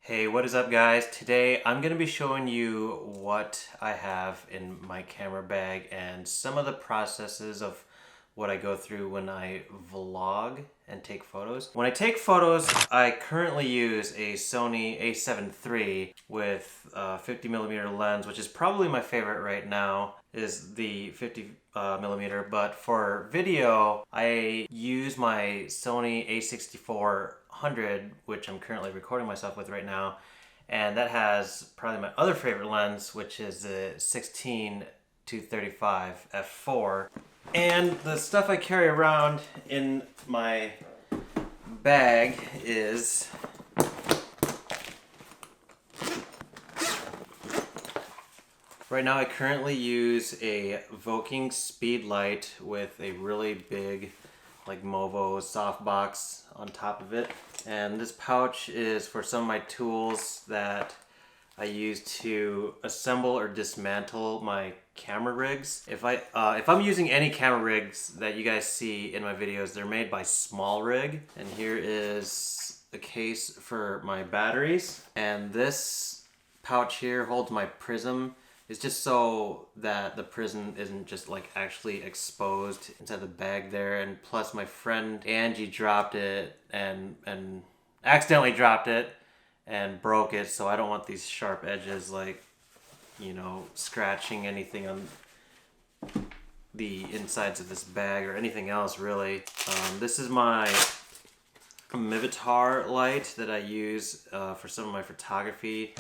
Hey, what is up guys? Today I'm going to be showing you what I have in my camera bag and some of the processes of what I go through when I vlog and take photos. When I take photos, I currently use a Sony a7 III with a 50mm lens, which is probably my favorite right now, is the 50mm, but for video, I use my Sony a6400, which I'm currently recording myself with right now, and that has probably my other favorite lens, which is the 16 to 35 f4. And the stuff I carry around in my bag is right now I currently use a Voking speed light with a really big like Movo softbox on top of it. And this pouch is for some of my tools that I use to assemble or dismantle my camera rigs. If I'm using any camera rigs that you guys see in my videos, they're made by Small Rig. And here is a case for my batteries. And this pouch here holds my prism. It's just so that the prism isn't just like actually exposed inside the bag there. And plus my friend Angie dropped it and accidentally dropped it and broke it, so I don't want these sharp edges like, you know, scratching anything on the insides of this bag or anything else really. This is my Mivitar light that I use for some of my photography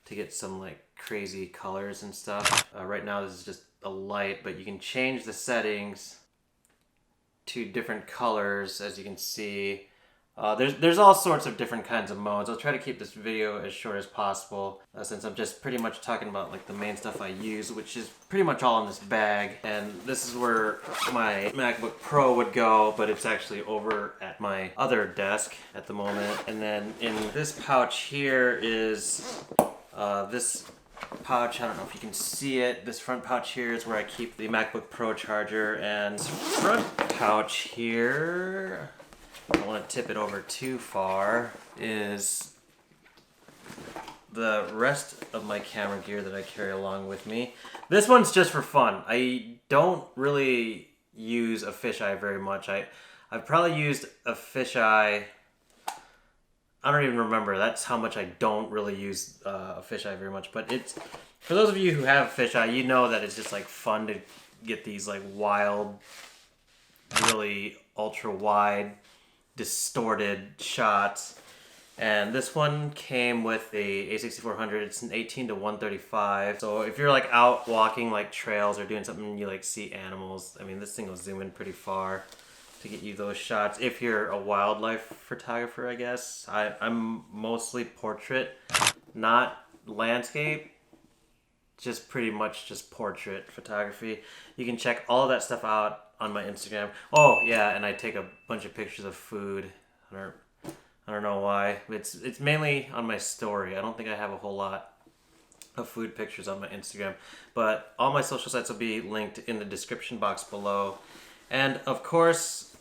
to get some like crazy colors and stuff. Right now this is just a light, but you can change the settings to different colors, as you can see. There's all sorts of different kinds of modes. I'll try to keep this video as short as possible since I'm just pretty much talking about like the main stuff I use, which is pretty much all in this bag. And this is where my MacBook Pro would go, but it's actually over at my other desk at the moment. And then in this pouch here is this pouch. I don't know if you can see it. This front pouch here is where I keep the MacBook Pro charger, and this front pouch here, I don't want to tip it over too far, is the rest of my camera gear that I carry along with me. This one's just for fun. I don't really use a fisheye very much. I've probably used a fisheye, I don't even remember. That's how much I don't really use a fisheye very much. But it's, for those of you who have fisheye, you know that it's just like fun to get these like wild, really ultra wide, distorted shots. And this one came with the a6400. It's an 18 to 135. So if you're like out walking like trails or doing something and you like see animals, I mean this thing will zoom in pretty far to get you those shots. If you're a wildlife photographer, I guess. I'm mostly portrait, not landscape. Just pretty much just portrait photography. You can check all of that stuff out on my Instagram. Oh yeah, and I take a bunch of pictures of food. I don't know why. It's mainly on my story. I don't think I have a whole lot of food pictures on my Instagram, but all my social sites will be linked in the description box below. And of course,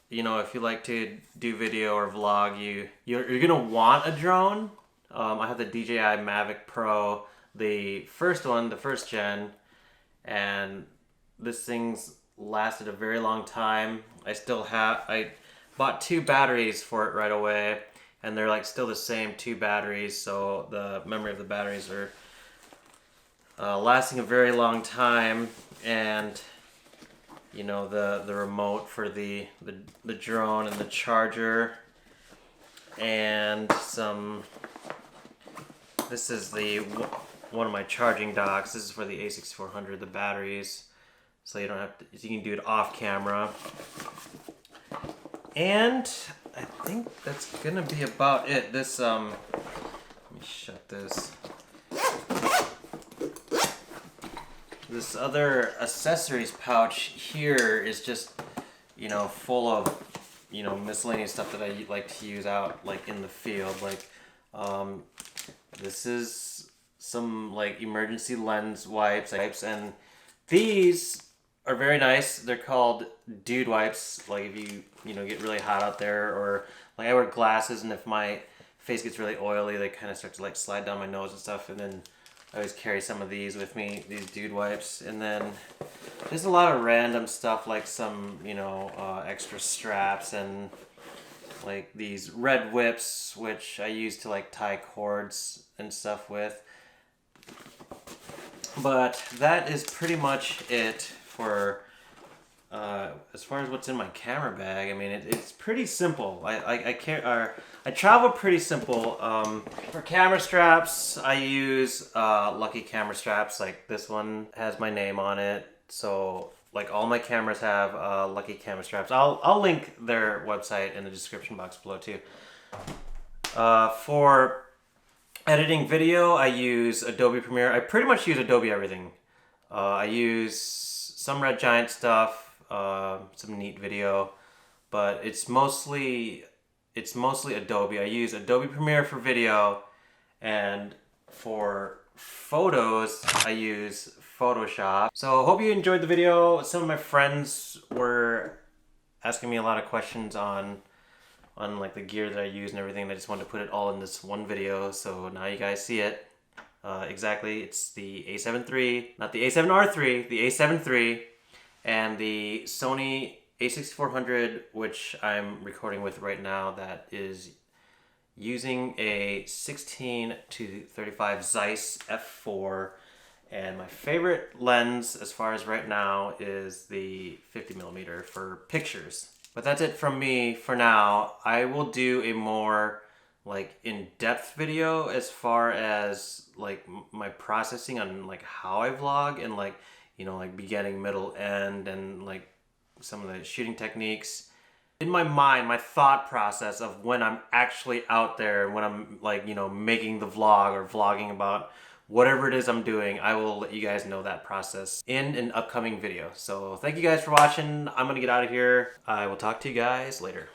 you know, if you like to do video or vlog, you're gonna want a drone. I have the DJI Mavic Pro, the first one, the first gen, and this thing's lasted a very long time. I bought 2 batteries for it right away, and they're like still the same 2 batteries, so the memory of the batteries are lasting a very long time. And you know, the remote for the drone and the charger, and this is one of my charging docks. This is for the a6400, the batteries, so you don't have to, you can do it off camera. And I think that's gonna be about it. This let me shut this. This other accessories pouch here is just, you know, full of, you know, miscellaneous stuff that I like to use out like in the field. Like this is some like emergency lens wipes, and these are very nice. They're called dude wipes. Like if you know, get really hot out there, or like I wear glasses, and if my face gets really oily, they kind of start to like slide down my nose and stuff. And then I always carry some of these with me, these dude wipes. And then there's a lot of random stuff like some, you know, extra straps and like these red whips, which I use to like tie cords and stuff with. But that is pretty much it for as far as what's in my camera bag. I mean, it's pretty simple. I travel pretty simple. For camera straps, I use Lucky camera straps. Like this one has my name on it, so like all my cameras have Lucky camera straps. I'll link their website in the description box below too. For editing video, I use Adobe Premiere. I pretty much use Adobe everything. I use some Red Giant stuff, some Neat Video, but it's mostly Adobe. I use Adobe Premiere for video, and for photos, I use Photoshop. So hope you enjoyed the video. Some of my friends were asking me a lot of questions on like the gear that I use and everything, and I just wanted to put it all in this one video, so now you guys see it. Exactly, it's the A7 III, not the A7R III, the A7 III, and the Sony a6400, which I'm recording with right now, that is using a 16 to 35 Zeiss f4, and my favorite lens as far as right now is the 50mm for pictures. But that's it from me for now. I will do a more like in-depth video as far as like my processing on like how I vlog and like, you know, like beginning, middle, end, and like some of the shooting techniques. In my mind, my thought process of when I'm actually out there and when I'm like, you know, making the vlog or vlogging about whatever it is I'm doing, I will let you guys know that process in an upcoming video. So thank you guys for watching. I'm gonna get out of here. I will talk to you guys later.